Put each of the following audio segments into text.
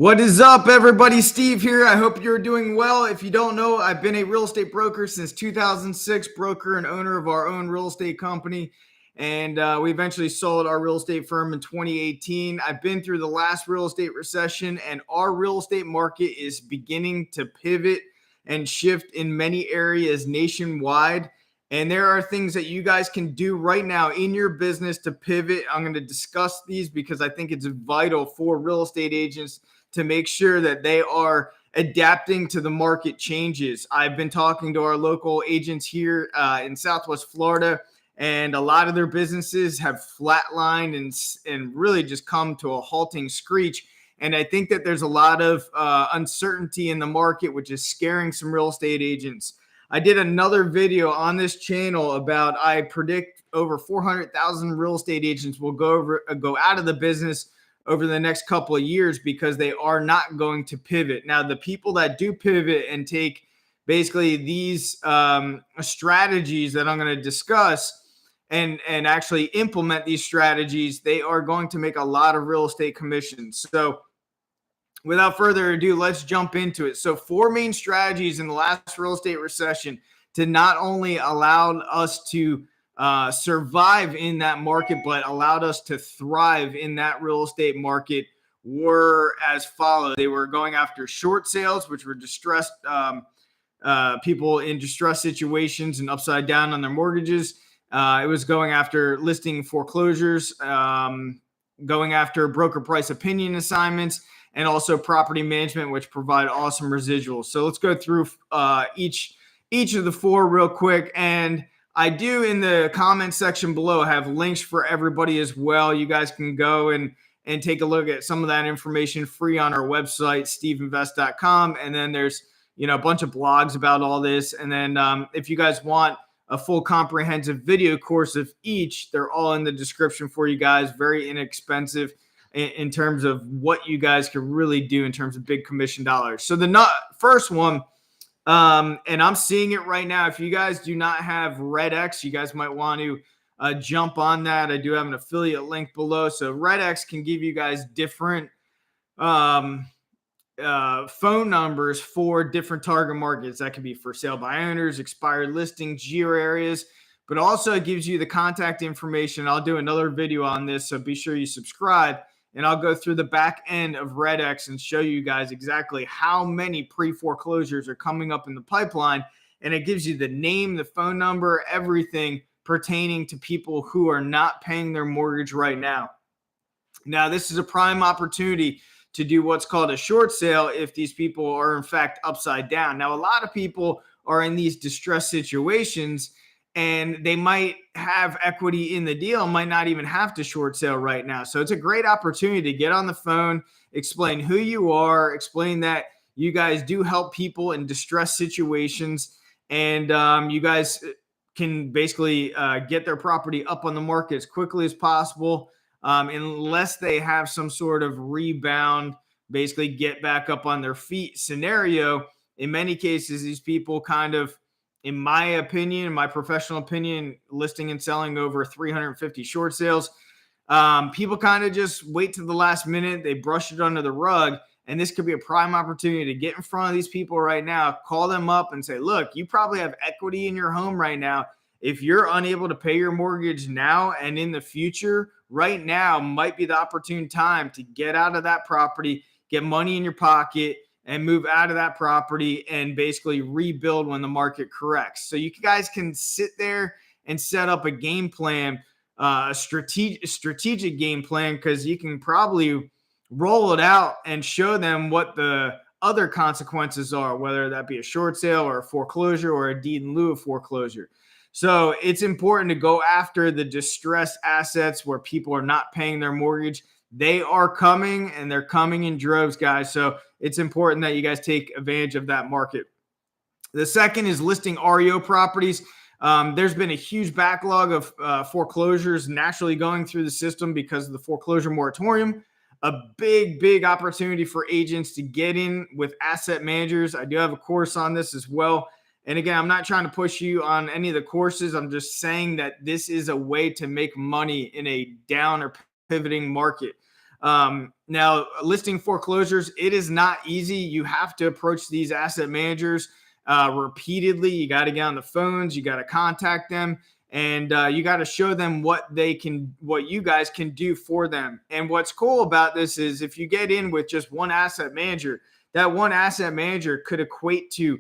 What is up, everybody? Steve here. I hope you're doing well. If you don't know, I've been a real estate broker since 2006, broker and owner of our own real estate company. And we eventually sold our real estate firm in 2018. I've been through the last real estate recession, and our real estate market is beginning to pivot and shift in many areas nationwide. And there are things that you guys can do right now in your business to pivot. I'm going to discuss these because I think it's vital for real estate agents to make sure that they are adapting to the market changes. I've been talking to our local agents here in Southwest Florida, and a lot of their businesses have flatlined and really just come to a halting screech. And I think that there's a lot of uncertainty in the market, which is scaring some real estate agents. I did another video on this channel about I predict over 400,000 real estate agents will go out of the business over the next couple of years because they are not going to pivot. Now, the people that do pivot and take basically these strategies that I'm going to discuss and actually implement these strategies, they are going to make a lot of real estate commissions. So without further ado, let's jump into it. So 4 main strategies in the last real estate recession to not only allow us to survive in that market, but allowed us to thrive in that real estate market were as follows. They were going after short sales, which were distressed people in distressed situations and upside down on their mortgages. It was going after listing foreclosures, going after broker price opinion assignments, and also property management, which provide awesome residuals. So let's go through each of the 4 real quick. And I do in the comment section below have links for everybody as well. You guys can go and take a look at some of that information free on our website, steveinvest.com. And then there's, a bunch of blogs about all this. And then if you guys want a full comprehensive video course of each, they're all in the description for you guys. Very inexpensive in terms of what you guys can really do in terms of big commission dollars. So the first one, and I'm seeing it right now. If you guys do not have RedX, you guys might want to jump on that. I do have an affiliate link below. So RedX can give you guys different phone numbers for different target markets. That could be for sale by owners, expired listings, geo areas, but also it gives you the contact information. I'll do another video on this, so be sure you subscribe. And I'll go through the back end of RedX and show you guys exactly how many pre-foreclosures are coming up in the pipeline. And it gives you the name, the phone number, everything pertaining to people who are not paying their mortgage right now. Now, this is a prime opportunity to do what's called a short sale if these people are in fact upside down. Now, a lot of people are in these distressed situations and they might have equity in the deal, might not even have to short sale right now. So it's a great opportunity to get on the phone, explain who you are, explain that you guys do help people in distressed situations, and you guys can basically get their property up on the market as quickly as possible, unless they have some sort of rebound, basically get back up on their feet scenario. In many cases, these people kind of, in my opinion, in my professional opinion, listing and selling over 350 short sales, people kind of just wait to the last minute. They brush it under the rug. And this could be a prime opportunity to get in front of these people right now, call them up and say, look, you probably have equity in your home right now. If you're unable to pay your mortgage now and in the future, right now might be the opportune time to get out of that property, get money in your pocket, and move out of that property and basically rebuild when the market corrects. So you guys can sit there and set up a game plan, a strategic game plan, because you can probably roll it out and show them what the other consequences are, whether that be a short sale or a foreclosure or a deed in lieu of foreclosure. So it's important to go after the distressed assets where people are not paying their mortgage. They are coming, and they're coming in droves, guys. So it's important that you guys take advantage of that market. The second is listing REO properties. There's been a huge backlog of foreclosures naturally going through the system because of the foreclosure moratorium. A big opportunity for agents to get in with asset managers. I do have a course on this as well. And again, I'm not trying to push you on any of the courses. I'm just saying that this is a way to make money in a down or pivoting market. Now, listing foreclosures, it is not easy. You have to approach these asset managers repeatedly. You got to get on the phones. You got to contact them, and you got to show them what you guys can do for them. And what's cool about this is if you get in with just one asset manager, that one asset manager could equate to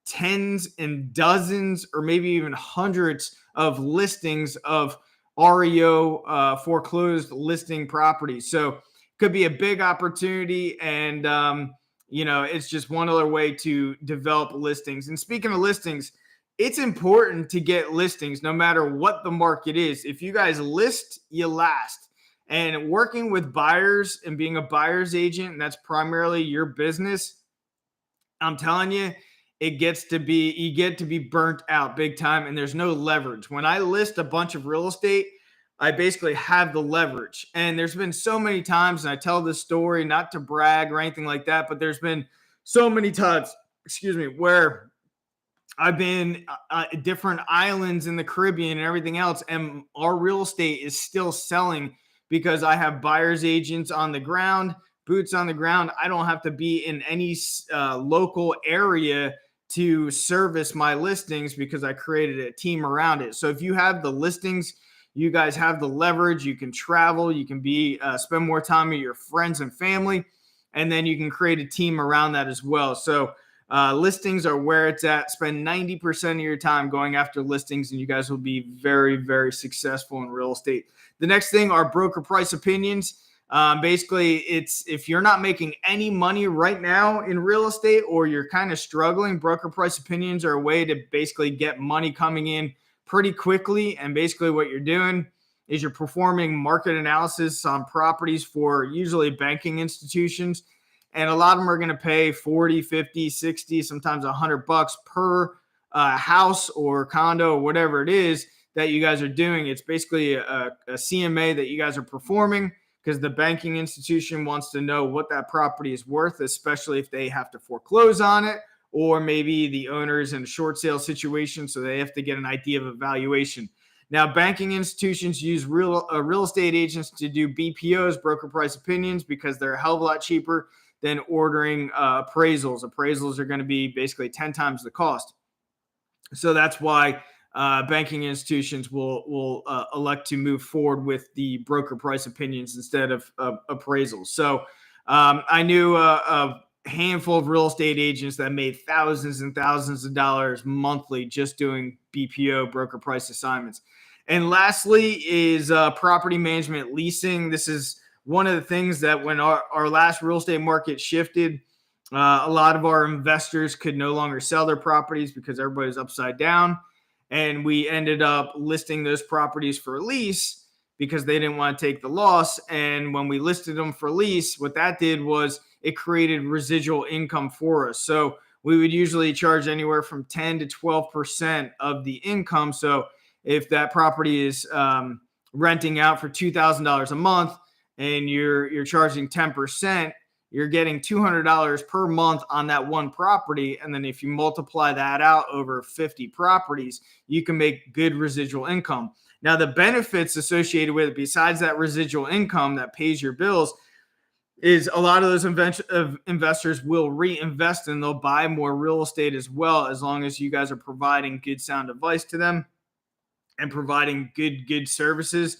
tens and dozens or maybe even hundreds of listings of REO foreclosed listing properties. So could be a big opportunity, and it's just one other way to develop listings. And speaking of listings, it's important to get listings no matter what the market is. If you guys list, you last. And working with buyers and being a buyer's agent, and that's primarily your business, I'm telling you, you get to be burnt out big time, and there's no leverage. When I list a bunch of real estate, I basically have the leverage. And there's been so many times, and I tell this story not to brag or anything like that, but there's been so many times, where I've been different islands in the Caribbean and everything else, and our real estate is still selling because I have buyer's agents on the ground, boots on the ground. I don't have to be in any local area to service my listings because I created a team around it. So if you have the listings, you guys have the leverage. You can travel. You can spend more time with your friends and family, and then you can create a team around that as well. So listings are where it's at. Spend 90% of your time going after listings, and you guys will be very, very successful in real estate. The next thing are broker price opinions. Basically, it's if you're not making any money right now in real estate or you're kind of struggling, broker price opinions are a way to basically get money coming in pretty quickly. And basically what you're doing is you're performing market analysis on properties for usually banking institutions. And a lot of them are going to pay 40, 50, 60, sometimes $100 per house or condo or whatever it is that you guys are doing. It's basically a CMA that you guys are performing because the banking institution wants to know what that property is worth, especially if they have to foreclose on it, or maybe the owner's in a short sale situation, so they have to get an idea of a valuation. Now, banking institutions use real estate agents to do BPOs, broker price opinions, because they're a hell of a lot cheaper than ordering appraisals. Appraisals are going to be basically 10 times the cost. So that's why banking institutions will elect to move forward with the broker price opinions instead of appraisals. So I knew a handful of real estate agents that made thousands and thousands of dollars monthly just doing BPO, broker price assignments. And lastly is property management leasing. This is one of the things that when our last real estate market shifted, a lot of our investors could no longer sell their properties because everybody's upside down. And we ended up listing those properties for lease because they didn't want to take the loss. And when we listed them for lease, what that did was it created residual income for us. So we would usually charge anywhere from 10 to 12% of the income. So if that property is renting out for $2,000 a month and you're charging 10%, you're getting $200 per month on that one property. And then if you multiply that out over 50 properties, you can make good residual income. Now, the benefits associated with it, besides that residual income that pays your bills, is a lot of those investors will reinvest and they'll buy more real estate as well, as long as you guys are providing good sound advice to them and providing good services.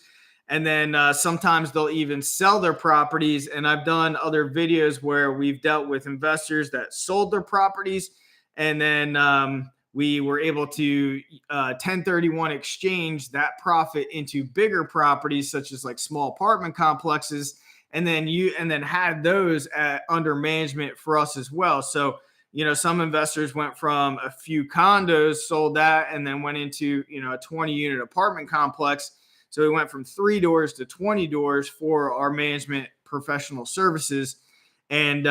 And then sometimes they'll even sell their properties. And I've done other videos where we've dealt with investors that sold their properties. And then we were able to 1031 exchange that profit into bigger properties, such as like small apartment complexes. And then had those under management for us as well. So, some investors went from a few condos, sold that, and then went into, a 20-unit apartment complex. So we went from 3 doors to 20 doors for our management professional services. And,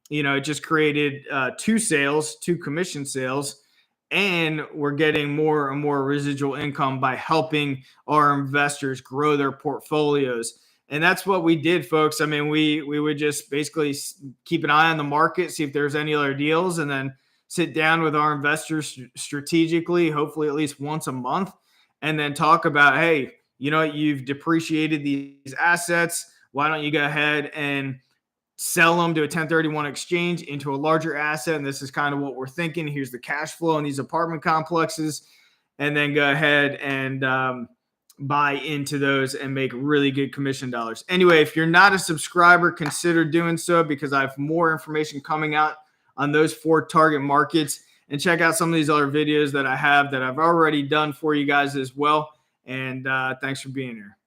it just created 2 commission sales. And we're getting more and more residual income by helping our investors grow their portfolios. And that's what we did, folks. I mean, we would just basically keep an eye on the market, see if there's any other deals, and then sit down with our investors strategically, hopefully at least once a month, and then talk about, hey, you've depreciated these assets. why don't you go ahead and sell them to a 1031 exchange into a larger asset? And this is kind of what we're thinking. Here's the cash flow in these apartment complexes, and then go ahead and buy into those and make really good commission dollars. Anyway, if you're not a subscriber, consider doing so, because I have more information coming out on those 4 target markets. And check out some of these other videos that I have that I've already done for you guys as well. And thanks for being here.